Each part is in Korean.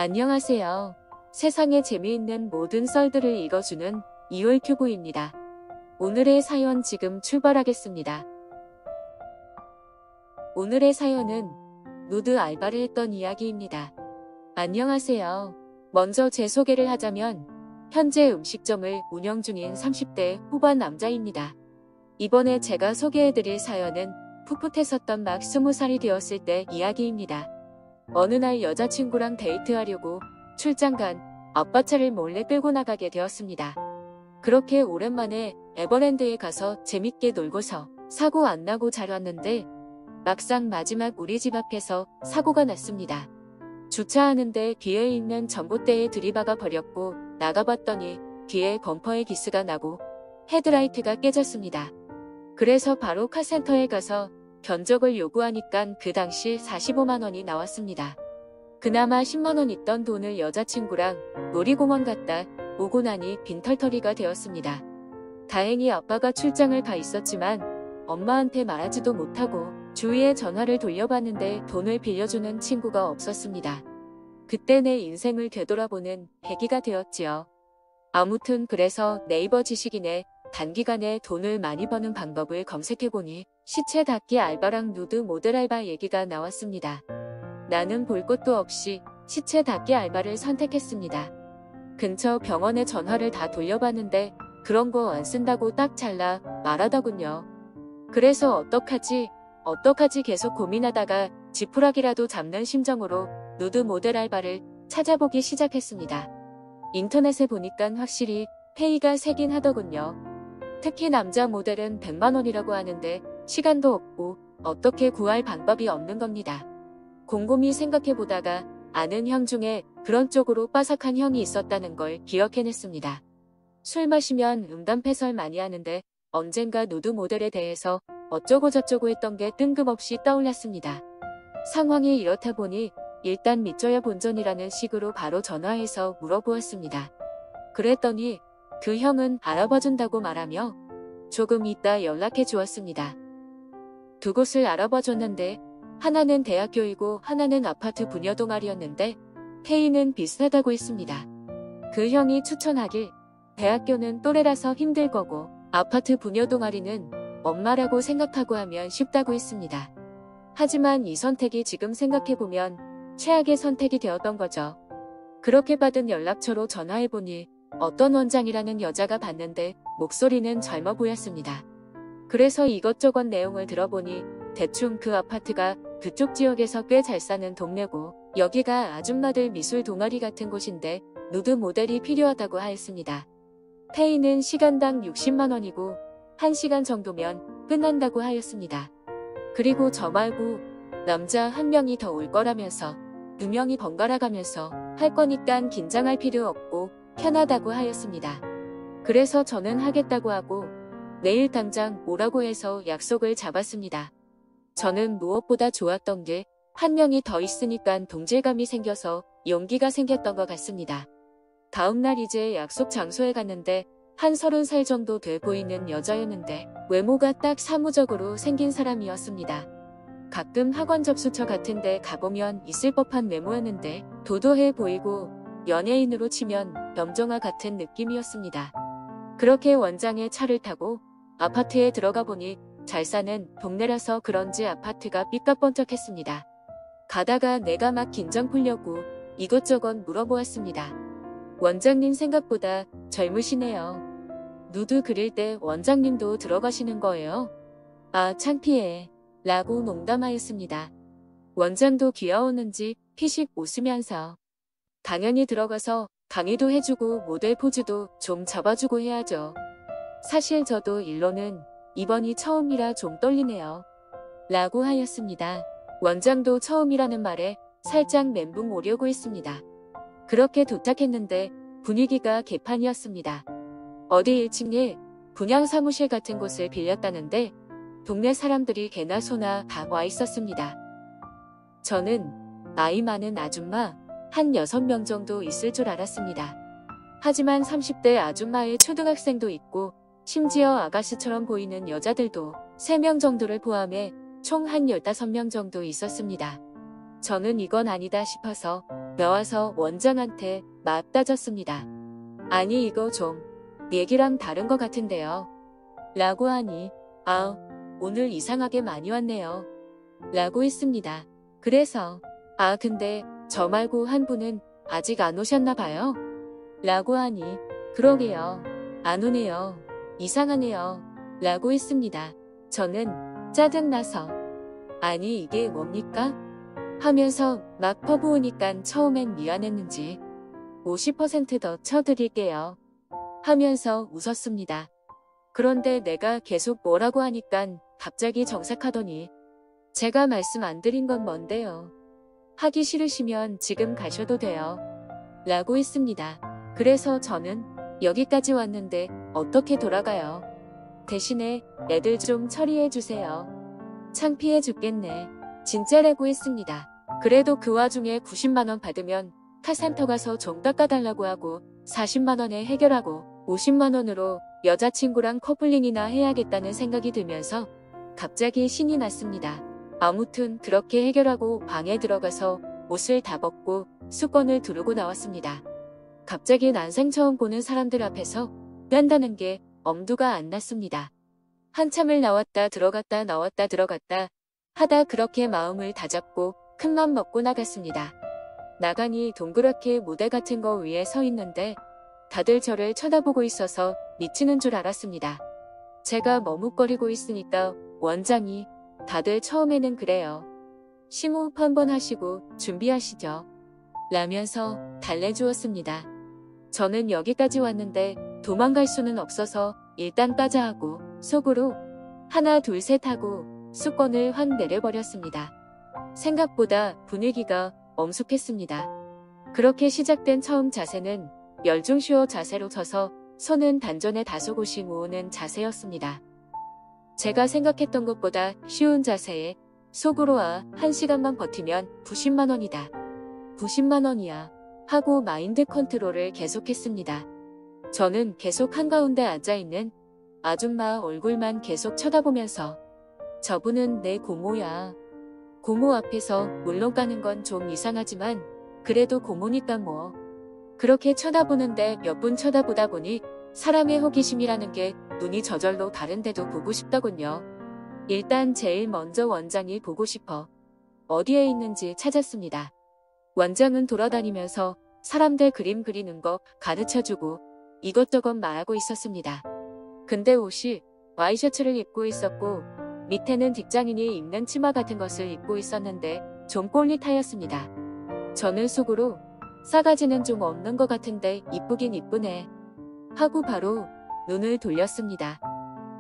안녕하세요. 세상에 재미있는 모든 썰들을 읽어주는 이월큐브입니다. 오늘의 사연 지금 출발하겠습니다. 오늘의 사연은 누드 알바를 했던 이야기입니다. 안녕하세요. 먼저 제 소개를 하자면 현재 음식점을 운영 중인 30대 후반 남자입니다. 이번에 제가 소개해드릴 사연은 풋풋했었던 막 20살이 되었을 때 이야기입니다. 어느 날 여자친구랑 데이트하려고 출장 간 아빠 차를 몰래 끌고 나가게 되었습니다. 그렇게 오랜만에 에버랜드에 가서 재밌게 놀고서 사고 안 나고 잘 왔는데 막상 마지막 우리 집 앞에서 사고가 났습니다. 주차하는데 뒤에 있는 전봇대에 들이박아 버렸고 나가봤더니 뒤에 범퍼에 기스가 나고 헤드라이트가 깨졌습니다. 그래서 바로 카센터에 가서 견적을 요구하니깐 그 당시 45만 원이 나왔습니다. 그나마 10만 원 있던 돈을 여자친구랑 놀이공원 갔다 오고 나니 빈털터리가 되었습니다. 다행히 아빠가 출장을 가 있었지만 엄마한테 말하지도 못하고 주위에 전화를 돌려봤는데 돈을 빌려주는 친구가 없었습니다. 그때 내 인생을 되돌아보는 계기가 되었지요. 아무튼 그래서 네이버 지식인에 단기간에 돈을 많이 버는 방법을 검색해보니 시체 닦기 알바랑 누드 모델 알바 얘기가 나왔습니다. 나는 볼 것도 없이 시체 닦기 알바를 선택했습니다. 근처 병원에 전화를 다 돌려봤는데 그런 거 안 쓴다고 딱 잘라 말하더군요. 그래서 어떡하지 계속 고민하다가 지푸라기라도 잡는 심정으로 누드 모델 알바를 찾아보기 시작했습니다. 인터넷에 보니까 확실히 페이가 세긴 하더군요. 특히 남자 모델은 100만 원이라고 하는데 시간도 없고 어떻게 구할 방법이 없는 겁니다. 곰곰이 생각해보다가 아는 형 중에 그런 쪽으로 빠삭한 형이 있었다는 걸 기억해냈습니다. 술 마시면 음담패설 많이 하는데 언젠가 누드 모델에 대해서 어쩌고 저쩌고 했던 게 뜬금없이 떠올랐습니다. 상황이 이렇다 보니 일단 믿져야 본전이라는 식으로 바로 전화해서 물어보았습니다. 그랬더니 그 형은 알아봐준다고 말하며 조금 있다 연락해 주었습니다. 두 곳을 알아봐줬는데 하나는 대학교이고 하나는 아파트 부녀 동아리였는데 페이는 비슷하다고 했습니다. 그 형이 추천하길 대학교는 또래라서 힘들 거고 아파트 부녀 동아리는 엄마라고 생각하고 하면 쉽다고 했습니다. 하지만 이 선택이 지금 생각해보면 최악의 선택이 되었던 거죠. 그렇게 받은 연락처로 전화해보니 어떤 원장이라는 여자가 받는데 목소리는 젊어 보였습니다. 그래서 이것저것 내용을 들어보니 대충 그 아파트가 그쪽 지역에서 꽤 잘 사는 동네고 여기가 아줌마들 미술 동아리 같은 곳인데 누드 모델이 필요하다고 하였습니다. 페이는 시간당 60만 원이고 1시간 정도면 끝난다고 하였습니다. 그리고 저 말고 남자 한 명이 더 올 거라면서 2명이 번갈아 가면서 할 거니깐 긴장할 필요 없고 편하다고 하였습니다. 그래서 저는 하겠다고 하고 내일 당장 오라고 해서 약속을 잡았습니다. 저는 무엇보다 좋았던 게 한 명이 더 있으니까 동질감이 생겨서 용기가 생겼던 것 같습니다. 다음날 이제 약속 장소에 갔는데 한 30살 정도 돼 보이는 여자였는데 외모가 딱 사무적으로 생긴 사람이었습니다. 가끔 학원 접수처 같은데 가보면 있을 법한 외모였는데 도도해 보이고 연예인으로 치면 염정아 같은 느낌이었습니다. 그렇게 원장의 차를 타고 아파트에 들어가 보니 잘 사는 동네라서 그런지 아파트가 삐까뻔쩍했습니다. 가다가 내가 막 긴장 풀려고 이것저것 물어보았습니다. 원장님 생각보다 젊으시네요. 누드 그릴 때 원장님도 들어가시는 거예요? 아 창피해 라고 농담하였습니다. 원장도 귀여웠는지 피식 웃으면서 당연히 들어가서 강의도 해주고 모델 포즈도 좀 잡아주고 해야죠. 사실 저도 일로는 이번이 처음이라 좀 떨리네요. 라고 하였습니다. 원장도 처음이라는 말에 살짝 멘붕 오려고 했습니다. 그렇게 도착했는데 분위기가 개판이었습니다. 어디 1층에 분양 사무실 같은 곳을 빌렸다는데 동네 사람들이 개나 소나 다 와 있었습니다. 저는 나이 많은 아줌마 한 6명 정도 있을 줄 알았습니다. 하지만 30대 아줌마의 초등학생도 있고 심지어 아가씨처럼 보이는 여자들도 3명 정도를 포함해 총 한 15명 정도 있었습니다. 저는 이건 아니다 싶어서 나와서 원장한테 막 따졌습니다. 아니 이거 좀 얘기랑 다른 것 같은데요. 라고 하니 아 오늘 이상하게 많이 왔네요. 라고 했습니다. 그래서 아 근데 저 말고 한 분은 아직 안 오셨나 봐요. 라고 하니 그러게요. 안 오네요. 이상하네요. 라고 했습니다. 저는 짜증나서 아니 이게 뭡니까? 하면서 막 퍼부으니깐 처음엔 미안했는지 50%더 쳐드릴게요. 하면서 웃었습니다. 그런데 내가 계속 뭐라고 하니깐 갑자기 정색하더니 제가 말씀 안 드린 건 뭔데요? 하기 싫으시면 지금 가셔도 돼요. 라고 했습니다. 그래서 저는 여기까지 왔는데 어떻게 돌아가요? 대신에 애들 좀 처리해 주세요. 창피해 죽겠네. 진짜라고 했습니다. 그래도 그 와중에 90만원 받으면 카센터 가서 좀 깎아달라고 하고 40만원에 해결하고 50만원으로 여자친구랑 커플링이나 해야겠다는 생각이 들면서 갑자기 신이 났습니다. 아무튼 그렇게 해결하고 방에 들어가서 옷을 다 벗고 수건을 두르고 나왔습니다. 갑자기 난생 처음 보는 사람들 앞에서 뺀다는 게 엄두가 안 났습니다. 한참을 나왔다 들어갔다 나왔다 들어갔다 하다 그렇게 마음을 다잡고 큰맘 먹고 나갔습니다. 나가니 동그랗게 무대 같은 거 위에 서 있는데 다들 저를 쳐다보고 있어서 미치는 줄 알았습니다. 제가 머뭇거리고 있으니까 원장이 다들 처음에는 그래요. 심호흡 한번 하시고 준비하시죠. 라면서 달래주었습니다. 저는 여기까지 왔는데 도망갈 수는 없어서 일단 까자 하고 속으로 하나 둘 셋 하고 수건을 확 내려버렸습니다. 생각보다 분위기가 엄숙했습니다. 그렇게 시작된 처음 자세는 열중슈어 자세로 서서 손은 단전에 다소곳이 모으는 자세였습니다. 제가 생각했던 것보다 쉬운 자세에 속으로 1시간만 버티면 90만원이다. 90만원이야. 하고 마인드 컨트롤을 계속했습니다. 저는 계속 한가운데 앉아있는 아줌마 얼굴만 계속 쳐다보면서 저분은 내 고모야. 고모 앞에서 물론 까는 건 좀 이상하지만 그래도 고모니까 뭐. 그렇게 쳐다보는데 몇 분 쳐다보다 보니 사람의 호기심이라는 게 눈이 저절로 다른데도 보고 싶더군요. 일단 제일 먼저 원장이 보고 싶어 어디에 있는지 찾았습니다. 원장은 돌아다니면서 사람들 그림 그리는 거 가르쳐주고 이것저것 말하고 있었습니다. 근데 옷이 와이셔츠를 입고 있었고 밑에는 직장인이 입는 치마 같은 것을 입고 있었는데 좀 꼴리 타였습니다. 저는 속으로 싸가지는 좀 없는 것 같은데 이쁘긴 이쁘네 하고 바로 눈을 돌렸습니다.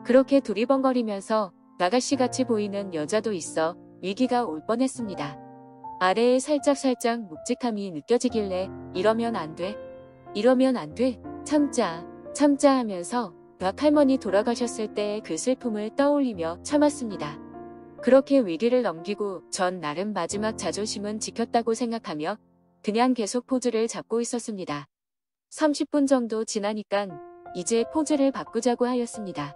그렇게 두리번거리면서 아가씨같이 보이는 여자도 있어 위기가 올 뻔했습니다. 아래에 살짝 묵직함이 느껴지길래 이러면 안 돼. 이러면 안 돼. 참자 하면서 박 할머니 돌아가셨을 때의 그 슬픔을 떠올리며 참았습니다. 그렇게 위기를 넘기고 전 나름 마지막 자존심은 지켰다고 생각하며 그냥 계속 포즈를 잡고 있었습니다. 30분 정도 지나니깐 이제 포즈를 바꾸자고 하였습니다.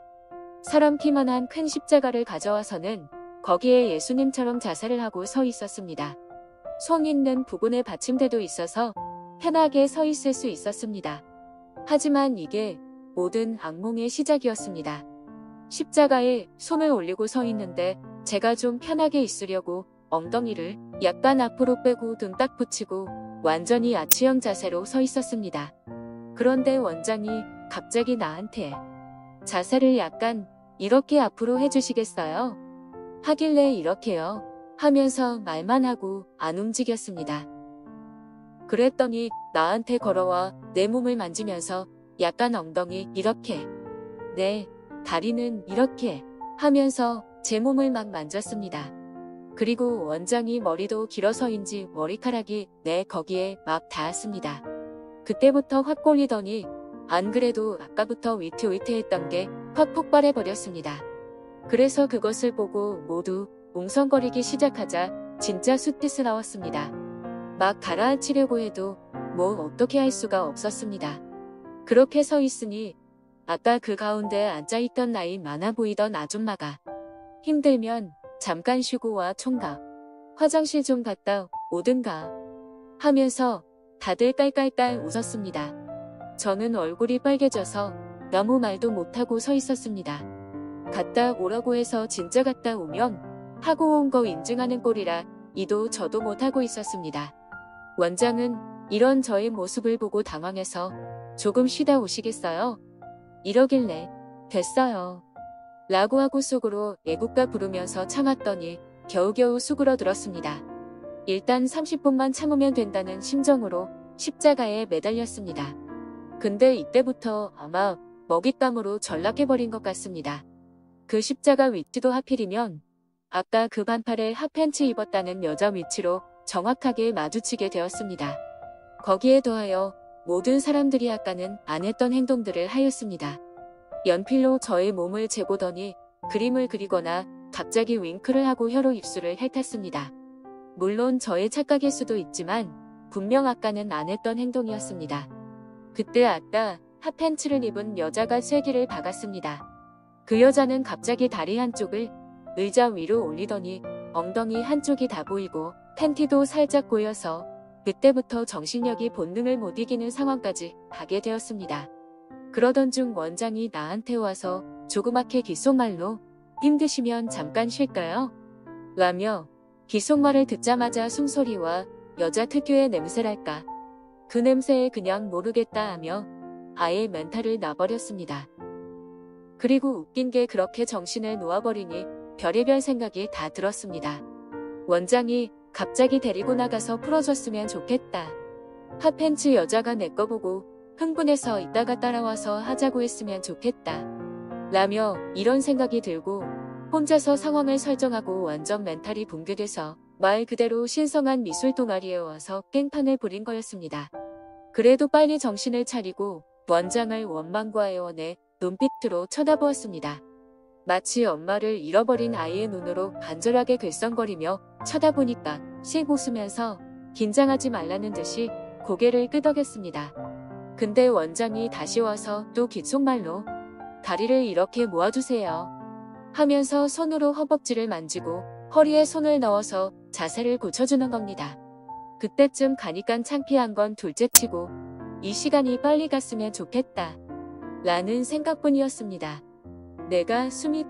사람 키만한 큰 십자가를 가져와서는 거기에 예수님처럼 자세를 하고 서 있었습니다. 손 있는 부분에 받침대도 있어서 편하게 서 있을 수 있었습니다. 하지만 이게 모든 악몽의 시작이었습니다. 십자가에 손을 올리고 서 있는데 제가 좀 편하게 있으려고 엉덩이를 약간 앞으로 빼고 등 딱 붙이고 완전히 아치형 자세로 서 있었습니다. 그런데 원장이 갑자기 나한테 자세를 약간 이렇게 앞으로 해주시겠어요? 하길래 이렇게요. 하면서 말만 하고 안 움직였습니다. 그랬더니 나한테 걸어와 내 몸을 만지면서 약간 엉덩이 이렇게, 네, 다리는 이렇게 하면서 제 몸을 막 만졌습니다. 그리고 원장이 머리도 길어서인지 머리카락이 거기에 막 닿았습니다. 그때부터 확 꼴리더니 안 그래도 아까부터 위태위태했던 게 확 폭발해버렸습니다. 그래서 그것을 보고 모두 웅성거리기 시작하자 진짜 수티스러웠습니다. 막 가라앉히려고 해도 뭐 어떻게 할 수가 없었습니다. 그렇게 서 있으니 아까 그 가운데 앉아있던 나이 많아 보이던 아줌마가 힘들면 잠깐 쉬고 와 총각. 화장실 좀 갔다 오든가. 하면서 다들 깔깔깔 웃었습니다. 저는 얼굴이 빨개져서 아무 말도 못하고 서 있었습니다. 갔다 오라고 해서 진짜 갔다 오면 하고 온 거 인증하는 꼴이라 이도 저도 못하고 있었습니다. 원장은 이런 저의 모습을 보고 당황해서 조금 쉬다 오시겠어요? 이러길래 됐어요. 라고 하고 속으로 애국가 부르면서 참았더니 겨우겨우 수그러들었습니다. 일단 30분만 참으면 된다는 심정으로 십자가에 매달렸습니다. 근데 이때부터 아마 먹잇감으로 전락해버린 것 같습니다. 그 십자가 위치도 하필이면 아까 그 반팔에 핫팬츠 입었다는 여자 위치로 정확하게 마주치게 되었습니다. 거기에 더하여 모든 사람들이 아까는 안 했던 행동들을 하였습니다. 연필로 저의 몸을 재보더니 그림을 그리거나 갑자기 윙크를 하고 혀로 입술을 핥았습니다. 물론 저의 착각일 수도 있지만 분명 아까는 안 했던 행동이었습니다. 그때 아까 핫팬츠를 입은 여자가 쐐기를 박았습니다. 그 여자는 갑자기 다리 한쪽을 의자 위로 올리더니 엉덩이 한쪽이 다 보이고 팬티도 살짝 보여서 그때부터 정신력이 본능을 못 이기는 상황까지 가게 되었습니다. 그러던 중 원장이 나한테 와서 조그맣게 귓속말로 힘드시면 잠깐 쉴까요? 라며 귓속말을 듣자마자 숨소리와 여자 특유의 냄새랄까. 그 냄새에 그냥 모르겠다 하며 아예 멘탈을 놔버렸습니다. 그리고 웃긴 게 그렇게 정신을 놓아버리니 별의별 생각이 다 들었습니다. 원장이 갑자기 데리고 나가서 풀어줬으면 좋겠다. 핫팬츠 여자가 내 거 보고 흥분해서 이따가 따라와서 하자고 했으면 좋겠다. 라며 이런 생각이 들고 혼자서 상황을 설정하고 완전 멘탈이 붕괴돼서 말 그대로 신성한 미술 동아리에 와서 깽판을 부린 거였습니다. 그래도 빨리 정신을 차리고 원장을 원망과 애원의 눈빛으로 쳐다보았습니다. 마치 엄마를 잃어버린 아이의 눈으로 간절하게 글썽거리며 쳐다보니까 씩 웃으면서 긴장하지 말라는 듯이 고개를 끄덕였습니다. 근데 원장이 다시 와서 또 귓속말로 다리를 이렇게 모아주세요 하면서 손으로 허벅지를 만지고 허리에 손을 넣어서 자세를 고쳐주는 겁니다. 그때쯤 가니깐 창피한 건 둘째치고 이 시간이 빨리 갔으면 좋겠다 라는 생각뿐이었습니다. 내가 숨이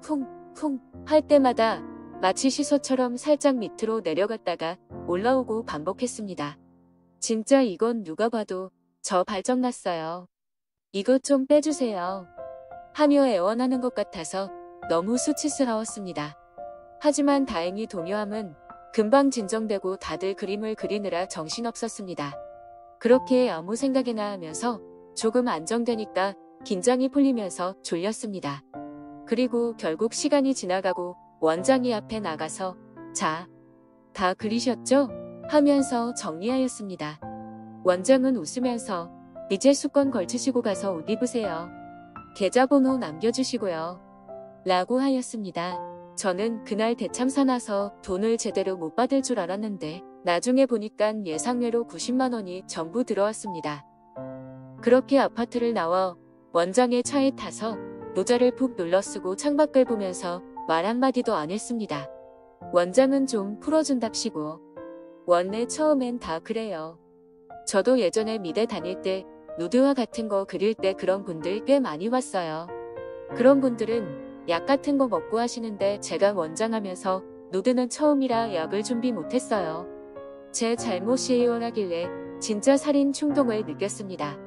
쿵쿵쿵 할 때마다 마치 시소처럼 살짝 밑으로 내려갔다가 올라오고 반복했습니다. 진짜 이건 누가 봐도 저 발정났어요. 이것 좀 빼주세요 하며 애원하는 것 같아서 너무 수치스러웠습니다. 하지만 다행히 동요함은 금방 진정되고 다들 그림을 그리느라 정신없었습니다. 그렇게 아무 생각이나 하면서 조금 안정되니까 긴장이 풀리면서 졸렸습니다. 그리고 결국 시간이 지나가고 원장이 앞에 나가서 자, 다 그리셨죠? 하면서 정리하였습니다. 원장은 웃으면서 이제 수건 걸치시고 가서 옷 입으세요. 계좌번호 남겨주시고요. 라고 하였습니다. 저는 그날 대참사 나서 돈을 제대로 못 받을 줄 알았는데 나중에 보니깐 예상외로 90만 원이 전부 들어왔습니다. 그렇게 아파트를 나와 원장의 차에 타서 모자를 푹 눌러 쓰고 창밖을 보면서 말 한마디도 안 했습니다. 원장은 좀 풀어준답시고. 원래 처음엔 다 그래요. 저도 예전에 미대 다닐 때 누드화 같은 거 그릴 때 그런 분들 꽤 많이 왔어요. 그런 분들은 약 같은 거 먹고 하시는데 제가 원장하면서 누드는 처음이라 약을 준비 못했어요. 제 잘못이에요 하길래 진짜 살인 충동을 느꼈습니다.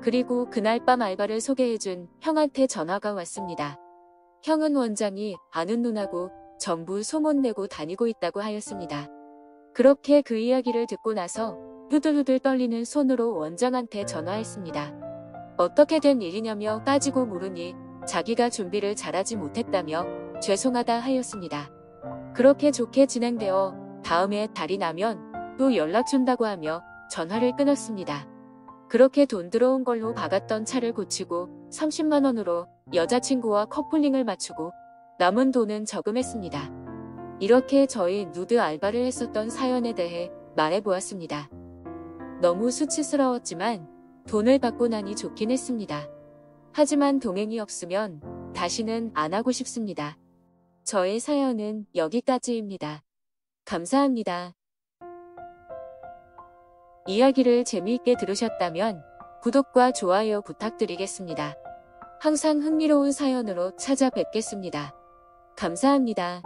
그리고 그날 밤 알바를 소개해준 형한테 전화가 왔습니다. 형은 원장이 아는 누나고 전부 소문내고 다니고 있다고 하였습니다. 그렇게 그 이야기를 듣고 나서 후들후들 떨리는 손으로 원장한테 전화했습니다. 어떻게 된 일이냐며 따지고 물으니 자기가 준비를 잘하지 못했다며 죄송하다 하였습니다. 그렇게 좋게 진행되어 다음에 달이 나면 또 연락 준다고 하며 전화를 끊었습니다. 그렇게 돈 들어온 걸로 박았던 차를 고치고 30만 원으로 여자친구와 커플링을 맞추고 남은 돈은 저금했습니다. 이렇게 저희 누드 알바를 했었던 사연에 대해 말해보았습니다. 너무 수치스러웠지만 돈을 받고 나니 좋긴 했습니다. 하지만 동행이 없으면 다시는 안 하고 싶습니다. 저의 사연은 여기까지입니다. 감사합니다. 이야기를 재미있게 들으셨다면 구독과 좋아요 부탁드리겠습니다. 항상 흥미로운 사연으로 찾아뵙겠습니다. 감사합니다.